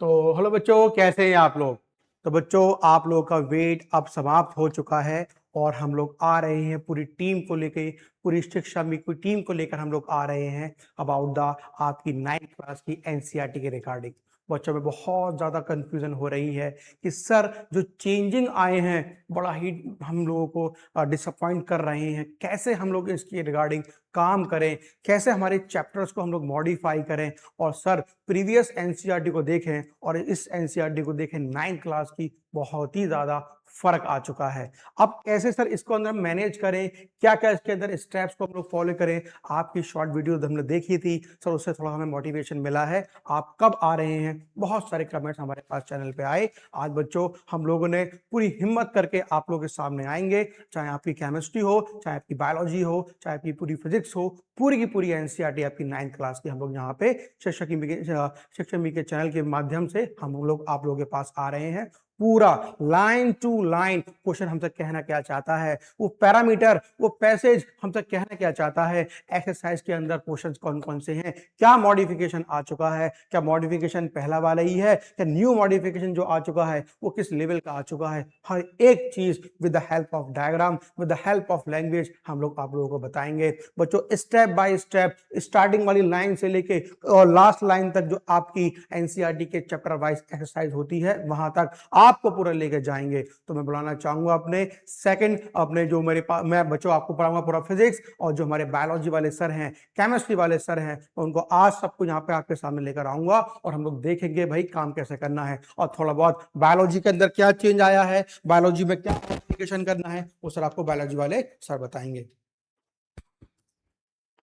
तो हेलो बच्चों, कैसे हैं आप लोग। तो बच्चों, आप लोगों का वेट अब समाप्त हो चुका है और हम लोग आ रहे हैं पूरी टीम को लेके, पूरी शिक्षा में कोई टीम को लेकर हम लोग आ रहे हैं अबाउट द आपकी 9th क्लास की एनसीईआरटी के रिगार्डिंग। बच्चों में बहुत ज़्यादा कंफ्यूजन हो रही है कि सर जो चेंजिंग आए हैं बड़ा ही हम लोगों को डिसअपॉइंट कर रहे हैं। कैसे हम लोग इसकी रिगार्डिंग काम करें, कैसे हमारे चैप्टर्स को हम लोग मॉडिफाई करें। और सर प्रीवियस एनसीईआरटी को देखें और इस एनसीईआरटी को देखें, 9th क्लास की बहुत ही ज्यादा फर्क आ चुका है। अब कैसे सर इसको अंदर मैनेज करें, क्या क्या इसके अंदर स्टेप्स को हम लोग फॉलो करें। आपकी शॉर्ट वीडियो हमने देखी थी सर, उससे थोड़ा हमें मोटिवेशन मिला है। आप कब आ रहे हैं, बहुत सारे कमेंट्स हमारे पास चैनल पे आए। आज बच्चों हम लोगों ने पूरी हिम्मत करके आप लोगों के सामने आएंगे, चाहे आपकी केमिस्ट्री हो, चाहे आपकी बायोलॉजी हो, चाहे आपकी पूरी फिजिक्स हो, पूरी की पूरी एनसीईआरटी आपकी 9th क्लास की हम लोग यहाँ पे शिक्षक मी के चैनल के माध्यम से हम लोग आप लोगों के पास आ रहे हैं। पूरा लाइन टू लाइन क्वेश्चन हमसे कहना क्या चाहता है, वो पैरामीटर, वो पैसेज हमसे कहना क्या चाहता है, एक्सरसाइज के अंदर क्वेश्चंस कौन कौन से हैं, क्या मॉडिफिकेशन आ चुका है, क्या मॉडिफिकेशन पहला वाला ही है, क्या न्यू मॉडिफिकेशन जो आ चुका है वो किस लेवल का आ चुका है। हर एक चीज with the help of diagram, with the help of language हम लोग आप लोगों को बताएंगे। बच्चों स्टेप बाय स्टेप, स्टार्टिंग वाली लाइन से लेके और लास्ट लाइन तक जो आपकी एनसीईआरटी के चैप्टर वाइज एक्सरसाइज होती है वहां तक आपको पूरा लेके जाएंगे। तो मैं बुलाना चाहूंगा अपने सेकंड, अपने जो मेरे पास, मैं बच्चों आपको पढ़ाऊंगा पूरा फिजिक्स, और जो हमारे बायोलॉजी वाले सर हैं, केमिस्ट्री वाले सर हैं, उनको आज सबको यहाँ पे आपके सामने लेकर आऊंगा और हम लोग देखेंगे भाई काम कैसे करना है और थोड़ा बहुत बायोलॉजी के अंदर क्या चेंज आया है, बायोलॉजी में क्या एप्लीकेशन करना है, वो सर आपको बायोलॉजी वाले सर बताएंगे।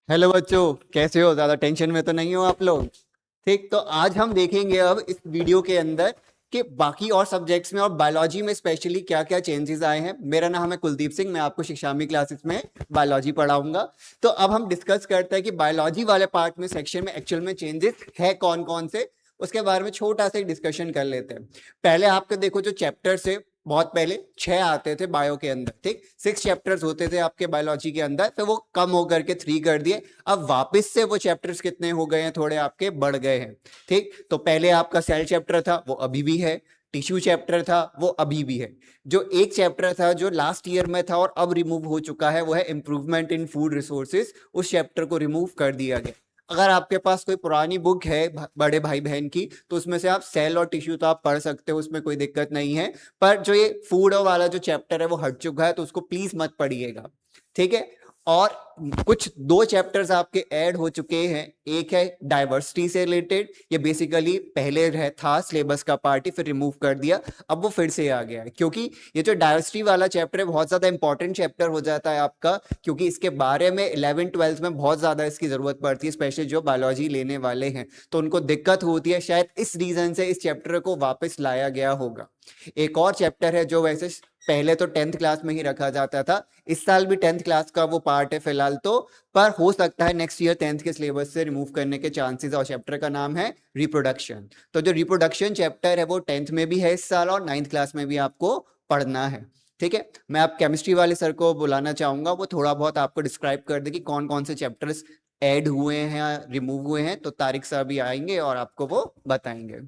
हेलो बच्चों, कैसे हो? ज्यादा टेंशन में तो नहीं हो आप लोग? ठीक, तो आज हम देखेंगे अब इस वीडियो के अंदर कि बाकी और सब्जेक्ट्स में और बायोलॉजी में स्पेशली क्या क्या चेंजेस आए हैं। मेरा नाम है कुलदीप सिंह, मैं आपको शिक्षामी क्लासेस में बायोलॉजी पढ़ाऊंगा। तो अब हम डिस्कस करते हैं कि बायोलॉजी वाले पार्ट में, सेक्शन में एक्चुअल में चेंजेस है कौन कौन से, उसके बारे में छोटा सा डिस्कशन कर लेते हैं। पहले आपके देखो जो चैप्टर्स है, बहुत पहले 6 आते थे बायो के अंदर, ठीक, 6 चैप्टर्स होते थे आपके बायोलॉजी के अंदर, तो वो कम होकर के 3 कर दिए। अब वापस से वो चैप्टर्स कितने हो गए हैं, थोड़े आपके बढ़ गए हैं। ठीक, तो पहले आपका सेल चैप्टर था, वो अभी भी है। टिश्यू चैप्टर था, वो अभी भी है। जो एक चैप्टर था जो लास्ट ईयर में था और अब रिमूव हो चुका है, वो है इंप्रूवमेंट इन फूड रिसोर्सेज, उस चैप्टर को रिमूव कर दिया गया। अगर आपके पास कोई पुरानी बुक है बड़े भाई बहन की, तो उसमें से आप सेल और टिश्यू तो आप पढ़ सकते हो, उसमें कोई दिक्कत नहीं है। पर जो ये फूड वाला जो चैप्टर है वो हट चुका है, तो उसको प्लीज मत पढ़िएगा, ठीक है। और कुछ 2 चैप्टर्स आपके ऐड हो चुके हैं। एक है डाइवर्सिटी से रिलेटेड, ये बेसिकली पहले था सिलेबस का पार्ट ही, फिर रिमूव कर दिया, अब वो फिर से आ गया है। क्योंकि ये जो डाइवर्सिटी वाला चैप्टर है बहुत ज्यादा इंपॉर्टेंट चैप्टर हो जाता है आपका, क्योंकि इसके बारे में 11th-12th में बहुत ज्यादा इसकी जरूरत पड़ती है, स्पेशली जो बायोलॉजी लेने वाले हैं तो उनको दिक्कत होती है। शायद इस रीजन से इस चैप्टर को वापस लाया गया होगा। एक और चैप्टर है जो वैसे पहले तो 10th क्लास में ही रखा जाता था, इस साल भी 10th क्लास का वो पार्ट है फिलहाल तो, पर हो सकता है नेक्स्ट ईयर 10th के सिलेबस से रिमूव करने के चांसेस। और चैप्टर का नाम है रिप्रोडक्शन। तो जो रिप्रोडक्शन चैप्टर है वो 10th में भी है इस साल और 9th क्लास में भी आपको पढ़ना है, ठीक है। मैं आप केमिस्ट्री वाले सर को बुलाना चाहूंगा, वो थोड़ा बहुत आपको डिस्क्राइब कर दे कि कौन कौन से चैप्टर्स ऐड हुए हैं या रिमूव हुए हैं। तो तारिक सर भी आएंगे और आपको वो बताएंगे।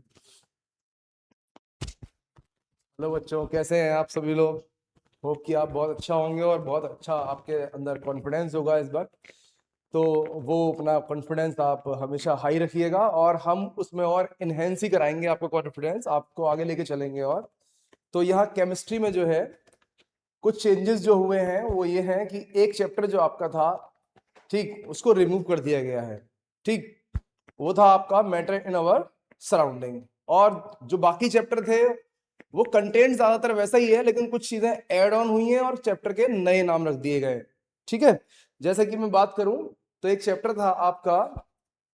हेलो बच्चों, कैसे हैं आप सभी लोग। होप कि आप बहुत अच्छा होंगे और बहुत अच्छा आपके अंदर कॉन्फिडेंस होगा इस बार। तो वो अपना कॉन्फिडेंस आप हमेशा हाई रखिएगा और हम उसमें और इन्हेंस ही कराएंगे आपका कॉन्फिडेंस, आपको आगे लेके चलेंगे। और तो यहाँ केमिस्ट्री में जो है कुछ चेंजेस जो हुए हैं वो ये हैं कि एक चैप्टर जो आपका था, ठीक, उसको रिमूव कर दिया गया है। ठीक, वो था आपका मैटर इन अवर सराउंडिंग। और जो बाकी चैप्टर थे वो कंटेंट ज्यादातर वैसा ही है, लेकिन कुछ चीजें ऐड ऑन हुई हैं और चैप्टर के नए नाम रख दिए गए, ठीक है। जैसे कि मैं बात करूं तो एक चैप्टर था आपका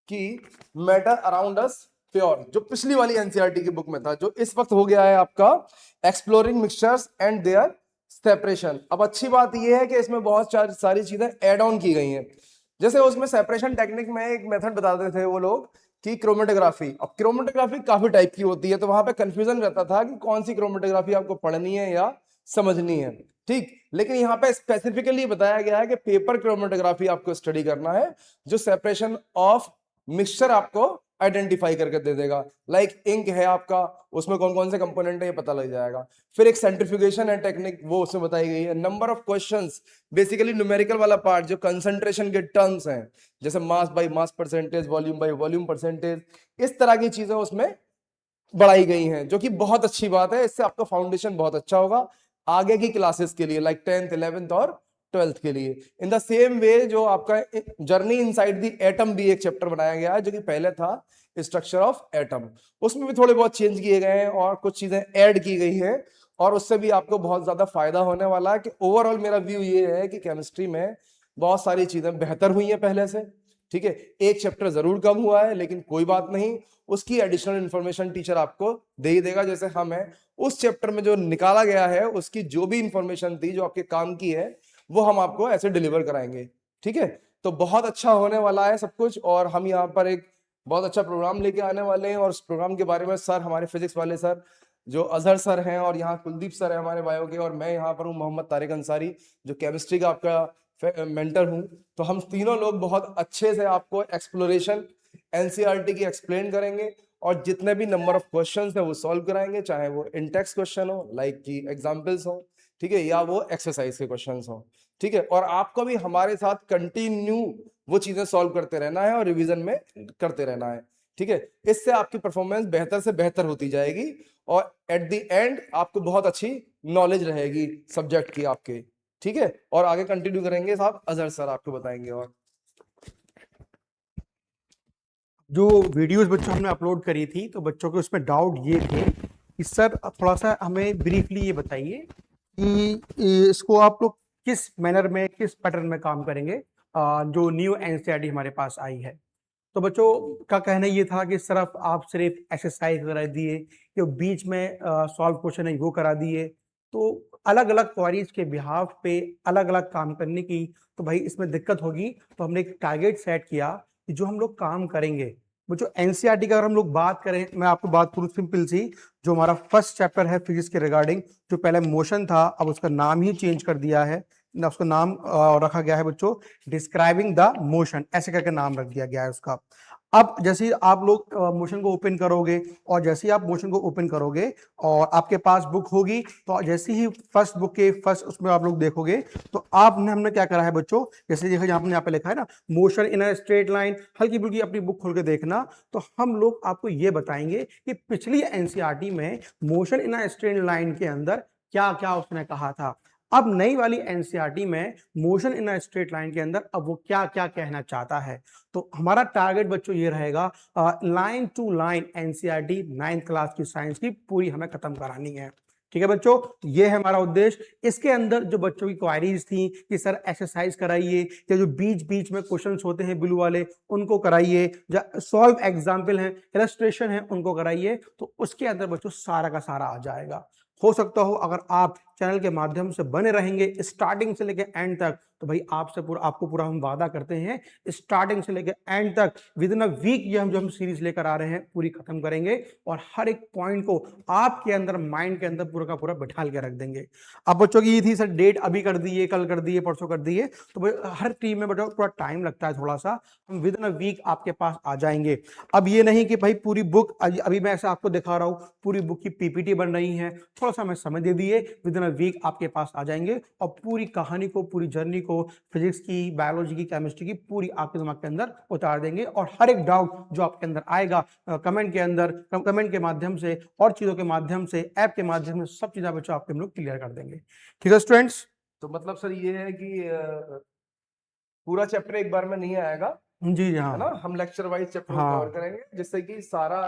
कि मैटर अराउंड अस प्योर, जो पिछली वाली एनसीईआरटी की बुक में था, जो इस वक्त हो गया है आपका exploring mixtures and their separation. अब अच्छी बात यह है कि इसमें बहुत सारी चीजें ऐड ऑन की गई हैं। जैसे उसमें सेपरेशन टेक्निक में एक मेथड बताते थे वो लोग कि क्रोमेटोग्राफी। अब क्रोमेटोग्राफी काफी टाइप की होती है, तो वहां पे कंफ्यूजन रहता था कि कौन सी क्रोमेटोग्राफी आपको पढ़नी है या समझनी है, ठीक। लेकिन यहाँ पे स्पेसिफिकली बताया गया है कि पेपर क्रोमेटोग्राफी आपको स्टडी करना है, जो सेपरेशन ऑफ मिक्सचर आपको आइडेंटिफाई करके दे देगा। लाइक इंक है आपका, उसमें कौन कौन से कंपोनेंट है ये पता लग जाएगा। फिर एक सेंट्रीफ्यूगेशन है टेक्निक, वो उसमें बताई गई है। Number of questions, basically numerical वाला पार्ट, जो कंसंट्रेशन के टर्म्स हैं, जैसे mass by mass percentage, volume by volume percentage, इस तरह की चीजें उसमें बढ़ाई गई हैं, जो कि बहुत अच्छी बात है। इससे आपका फाउंडेशन बहुत अच्छा होगा आगे की क्लासेस के लिए, लाइक 10th 11th और 12th के लिए। इन द सेम वे जो आपका जर्नी इनसाइड द एटम भी एक चैप्टर बनाया गया है, जो कि पहले था स्ट्रक्चर ऑफ एटम, उसमें भी थोड़े बहुत चेंज किए गए हैं और कुछ चीजें ऐड की गई हैं, और उससे भी आपको बहुत ज्यादा फायदा होने वाला है। कि ओवरऑल मेरा व्यू ये है कि केमिस्ट्री में बहुत सारी चीजें बेहतर हुई हैं पहले से। ठीक है, एक चैप्टर जरूर कम हुआ है, लेकिन कोई बात नहीं, उसकी एडिशनल इंफॉर्मेशन टीचर आपको दे ही देगा। जैसे हम है, उस चैप्टर में जो निकाला गया है उसकी जो भी इंफॉर्मेशन थी जो आपके काम की है, वो हम आपको ऐसे डिलीवर कराएंगे। ठीक है, तो बहुत अच्छा होने वाला है सब कुछ, और हम यहाँ पर एक बहुत अच्छा प्रोग्राम लेके आने वाले हैं। और उस प्रोग्राम के बारे में सर, हमारे फिजिक्स वाले सर जो अजहर सर हैं, और यहाँ कुलदीप सर है हमारे बायो के, और मैं यहाँ पर हूँ मोहम्मद तारिक अंसारी, जो केमिस्ट्री का आपका मेंटर हूँ। तो हम तीनों लोग बहुत अच्छे से आपको एक्सप्लोरेशन एनसीईआरटी की एक्सप्लेन करेंगे, और जितने भी नंबर ऑफ क्वेश्चंस है वो सॉल्व कराएंगे, चाहे वो इन टेक्स्ट क्वेश्चन हो, लाइक की एग्जांपल्स हो, ठीक है, या वो एक्सरसाइज के क्वेश्चंस हो। ठीक है, और आपको भी हमारे साथ कंटिन्यू वो चीजें सॉल्व करते रहना है और रिवीजन में करते रहना है। ठीक है, इससे आपकी परफॉर्मेंस बेहतर से बेहतर होती जाएगी, और एट द एंड आपको बहुत अच्छी नॉलेज रहेगी सब्जेक्ट की आपके। ठीक है, और आगे कंटिन्यू करेंगे साहब, अजहर सर आपको बताएंगे। और जो वीडियोस बच्चों हमने अपलोड करी थी, तो बच्चों के उसमें डाउट ये थे कि सर थोड़ा सा हमें ब्रीफली ये बताइए कि इसको आप लोग किस मैनर में, किस पैटर्न में काम करेंगे, जो न्यू एनसीईआरटी हमारे पास आई है। तो बच्चों का कहना ये था कि सिर्फ आप सिर्फ एक्सरसाइज करा दिए, जो बीच में सॉल्व क्वेश्चन है वो करा दिए, तो अलग अलग क्वारीज के बिहाफ पे अलग अलग काम करने की तो भाई इसमें दिक्कत होगी। तो हमने एक टारगेट सेट किया कि जो हम लोग काम करेंगे, वो जो एनसीईआरटी का अगर हम लोग बात करें, मैं आपको बात करूँ सिंपल सी, जो हमारा फर्स्ट चैप्टर है फिजिक्स के रिगार्डिंग, जो पहले मोशन था अब उसका नाम ही चेंज कर दिया है ना, उसका नाम रखा गया है बच्चों डिस्क्राइबिंग द मोशन, ऐसे करके नाम रख दिया गया है उसका। अब जैसे ही आप लोग मोशन को ओपन करोगे, और जैसे ही आप मोशन को ओपन करोगे और आपके पास बुक होगी, तो जैसे ही फर्स्ट बुक के फर्स्ट उसमें आप लोग देखोगे, तो आपने हमने क्या करा है बच्चों, जैसे देखो यहाँ पे लिखा है ना motion in a straight line, हल्की फुल्की अपनी बुक खोल के देखना, तो हम लोग आपको ये बताएंगे कि पिछली एनसीईआरटी में motion in a straight line के अंदर क्या क्या उसने कहा था। अब नई वाली एनसीईआरटी में motion in a straight line के अंदर अब वो क्या क्या कहना चाहता है। तो हमारा टारगेट बच्चों ये रहेगा, line to line NCERT 9th class की साइंस की पूरी हमें खत्म करानी है। ठीक है बच्चों, ये है हमारा उद्देश्य। इसके अंदर जो बच्चों की क्वारीज थी कि सर एक्सरसाइज कराइए, या जो बीच बीच में क्वेश्चंस होते हैं ब्लू वाले उनको कराइए, या सॉल्व एग्जाम्पल हैं, इलस्ट्रेशन है उनको कराइए, तो उसके अंदर बच्चों सारा का सारा आ जाएगा। हो सकता हो अगर आप चैनल के माध्यम से बने रहेंगे स्टार्टिंग से लेकर एंड तक, तो भाई आपको पूरा हम वादा करते हैं स्टार्टिंग से लेकर एंड तक विद इन अ वीक ये हम सीरीज लेकर आ रहे हैं पूरी खत्म करेंगे, और हर एक पॉइंट को आपके अंदर माइंड के अंदर पूरा का पूरा बिठा के रख देंगे। अब बच्चों की ये थी सर डेट अभी कर दिए, कल कर दिए, परसों कर दिए, तो भाई हर टीम में बच्चों थोड़ा टाइम लगता है, थोड़ा सा हम विद इन अ वीक आपके पास आ जाएंगे। अब ये नहीं कि भाई पूरी बुक अभी मैं ऐसा आपको दिखा रहा हूँ, पूरी बुक की पीपीटी बन रही है, थोड़ा सा हमें समय दे दिए, विद इन अ वीक आपके पास आ जाएंगे, और पूरी कहानी को, पूरी जर्नी को, फिजिक्स की, बायोलॉजी की, केमिस्ट्री की पूरी आपके दिमाग के अंदर उतार देंगे। और हर एक डाउट जो आपके अंदर आएगा कमेंट के अंदर, कमेंट के माध्यम से और चीजों के माध्यम से, ऐप के माध्यम से, सब चीजें बच्चों आपके हम लोग क्लियर कर देंगे। ठीक है स्टूडेंट्स? तो मतलब सर ये है कि पूरा चैप्टर एक बार में नहीं आएगा, जी है हाँ, ना, हम लेक्चर वाइज चैप्टर हाँ कवर करेंगे, जिससे कि सारा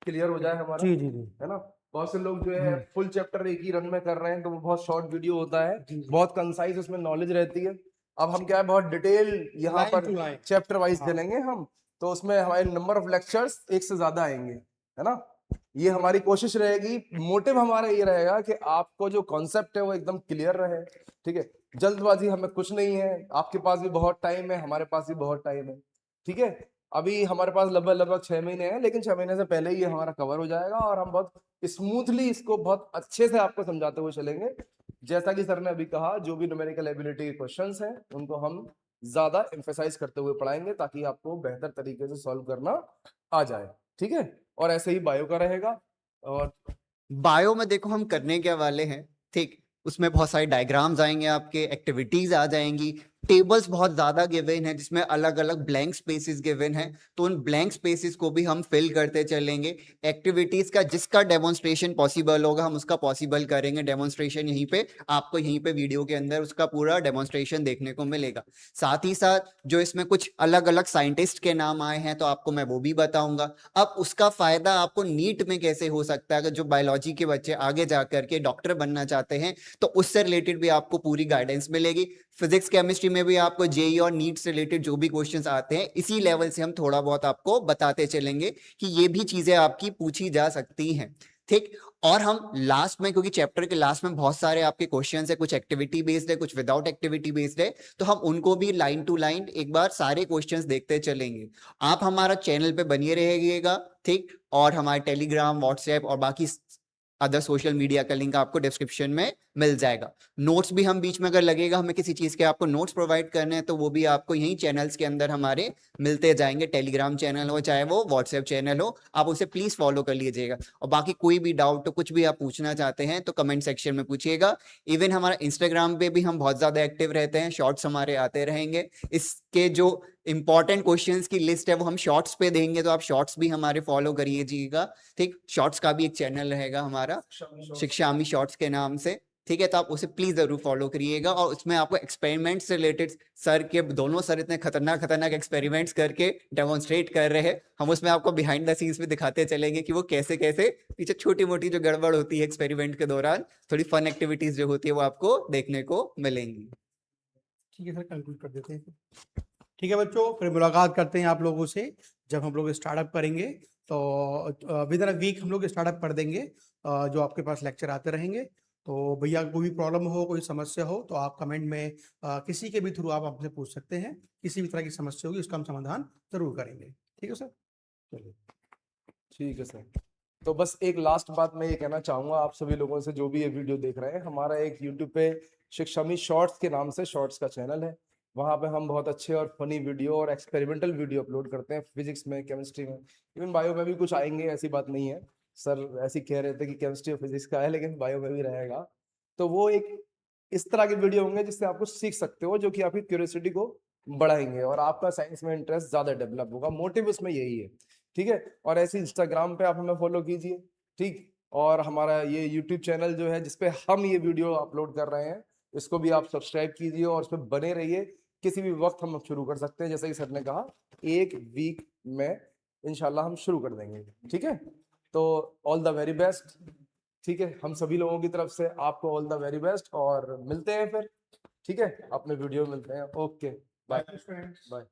क्लियर हो जाए हमारा, जी जी जी है ना। बहुत से लोग जो है फुल चैप्टर एक ही रन में कर रहे हैं, तो वो बहुत शॉर्ट वीडियो होता है, जी जी, बहुत कंसाइज उसमें नॉलेज रहती है। अब हम क्या है, बहुत डिटेल यहाँ लाइन पर टू लाइन। चैप्टर वाइज हाँ चलेंगे हम, तो उसमें हमारे नंबर ऑफ लेक्चर्स एक से ज्यादा आएंगे, है ना। ये हमारी कोशिश रहेगी, मोटिव हमारा ये रहेगा कि आपको जो कॉन्सेप्ट है वो एकदम क्लियर रहे। ठीक है, जल्दबाजी हमें कुछ नहीं है, आपके पास भी बहुत टाइम है, हमारे पास भी बहुत टाइम है। ठीक है, अभी हमारे पास लगभग 6 महीने हैं, लेकिन 6 महीने से पहले ही ये हमारा कवर हो जाएगा, और हम बहुत स्मूथली इसको बहुत अच्छे से आपको समझाते हुए चलेंगे। जैसा कि सर ने अभी कहा, जो भी न्यूमेरिकल एबिलिटी के क्वेश्चंस हैं उनको हम ज्यादा एम्फेसाइज करते हुए पढ़ाएंगे ताकि आपको बेहतर तरीके से सॉल्व करना आ जाए, ठीक है। और ऐसे ही बायो का रहेगा। और बायो में देखो हम करने क्या वाले हैं, ठीक, उसमें बहुत सारे डायग्राम्स आएंगे, आपके एक्टिविटीज आ जाएंगी, टेबल्स बहुत ज्यादा गिवन है जिसमें अलग अलग ब्लैंक स्पेसेस गिवन है, तो उन ब्लैंक स्पेसेस को भी हम फिल करते चलेंगे। एक्टिविटीज का जिसका डेमोन्स्ट्रेशन पॉसिबल होगा हम उसका पॉसिबल करेंगे डेमोन्स्ट्रेशन, यहीं पे आपको यहीं पे वीडियो के अंदर उसका पूरा डेमोन्स्ट्रेशन देखने को मिलेगा। साथ ही साथ जो इसमें कुछ अलग अलग साइंटिस्ट के नाम आए हैं तो आपको मैं वो भी बताऊंगा। अब उसका फायदा आपको नीट में कैसे हो सकता है, अगर जो बायोलॉजी के बच्चे आगे जाकर के डॉक्टर बनना चाहते हैं तो उससे रिलेटेड भी आपको पूरी गाइडेंस मिलेगी। फिजिक्स केमिस्ट्री में भी आपको जेई और नीट से रिलेटेड जो भी क्वेश्चंस आते हैं इसी लेवल से हम थोड़ा बहुत आपको बताते चलेंगे कि ये भी चीजें आपकी पूछी जा सकती हैं, ठीक। और हम लास्ट में, क्योंकि चैप्टर के लास्ट में बहुत सारे आपके क्वेश्चंस है, कुछ एक्टिविटी बेस्ड है कुछ विदाउट एक्टिविटी बेस्ड है, तो हम उनको भी लाइन टू लाइन एक बार सारे क्वेश्चंस देखते चलेंगे। आप हमारा चैनल पे बनिए रहिएगा, ठीक, और हमारे टेलीग्राम, व्हाट्सएप और बाकी अदर सोशल मीडिया का लिंक आपको डिस्क्रिप्शन में मिल जाएगा। नोट्स भी हम बीच में अगर लगेगा हमें किसी चीज के आपको नोट्स प्रोवाइड करने हैं तो वो भी आपको यही चैनल्स के अंदर हमारे मिलते जाएंगे, टेलीग्राम चैनल हो चाहे वो व्हाट्सएप चैनल हो, आप उसे प्लीज फॉलो कर लीजिएगा। और बाकी कोई भी डाउट तो कुछ भी आप पूछना चाहते हैं तो कमेंट सेक्शन में पूछिएगा। इवन हमारा इंस्टाग्राम पे भी हम बहुत ज्यादा एक्टिव रहते हैं, शॉर्ट्स हमारे आते रहेंगे, इसके जो इंपॉर्टेंट क्वेश्चंस की लिस्ट है वो हम शॉर्ट्स पे देंगे, तो आप शॉर्ट्स भी हमारे फॉलो करिएगा, ठीक। शॉर्ट्स का भी एक चैनल रहेगा हमारा शिक्षामी शॉर्ट्स के नाम से, ठीक है, तो आप उसे प्लीज जरूर फॉलो करिएगा। और उसमें आपको एक्सपेरिमेंट से रिलेटेड, सर के दोनों सर इतने खतरनाक खतरनाक एक्सपेरिमेंट्स करके डेमोन्स्ट्रेट कर रहे हैं, हम उसमें आपको बिहाइंड द सीन्स भी दिखाते चलेंगे कि वो कैसे कैसे पीछे छोटी मोटी जो गड़बड़ होती है एक्सपेरिमेंट के दौरान, थोड़ी फन एक्टिविटीज जो होती है वो आपको देखने को मिलेंगी। ठीक है सर, कंक्लूड कर देते हैं। ठीक है बच्चों, फिर मुलाकात करते हैं आप लोगों से जब हम लोग स्टार्टअप करेंगे, तो विद इन अ वीक हम लोग स्टार्टअप कर देंगे, जो आपके पास लेक्चर आते रहेंगे। तो भैया कोई भी प्रॉब्लम हो, कोई समस्या हो तो आप कमेंट में किसी के भी थ्रू आप हमसे पूछ सकते हैं, किसी भी तरह की समस्या होगी उसका हम समाधान जरूर करेंगे। ठीक है सर, चलिए। ठीक है सर। तो बस एक लास्ट बात मैं ये कहना चाहूंगा आप सभी लोगों से जो भी ये वीडियो देख रहे हैं, हमारा एक यूट्यूब पे शिक्षामी शॉर्ट्स के नाम से शॉर्ट्स का चैनल है, वहाँ पे हम बहुत अच्छे और फनी वीडियो और एक्सपेरिमेंटल वीडियो अपलोड करते हैं, फिजिक्स में, केमिस्ट्री में, इवन बायो में भी कुछ आएंगे, ऐसी बात नहीं है। सर ऐसे कह रहे थे कि केमिस्ट्री और फिजिक्स का है लेकिन बायो में भी रहेगा, तो वो एक इस तरह के वीडियो होंगे जिससे आप कुछ सीख सकते हो, जो कि आपकी क्यूरियोसिटी को बढ़ाएंगे और आपका साइंस में इंटरेस्ट ज्यादा डेवलप होगा। मोटिव उसमें यही है, ठीक है। और ऐसे इंस्टाग्राम पे आप हमें फॉलो कीजिए, ठीक। और हमारा ये यूट्यूब चैनल जो है जिसपे हम ये वीडियो अपलोड कर रहे हैं, इसको भी आप सब्सक्राइब कीजिए और उस पर बने रहिए। किसी भी वक्त हम शुरू कर सकते हैं, जैसे कि सर ने कहा 1 वीक में इंशाल्लाह हम शुरू कर देंगे, ठीक है। तो ऑल द वेरी बेस्ट, ठीक है, हम सभी लोगों की तरफ से आपको ऑल द वेरी बेस्ट, और मिलते हैं फिर, ठीक है, अपने वीडियो में मिलते हैं। Okay, bye bye.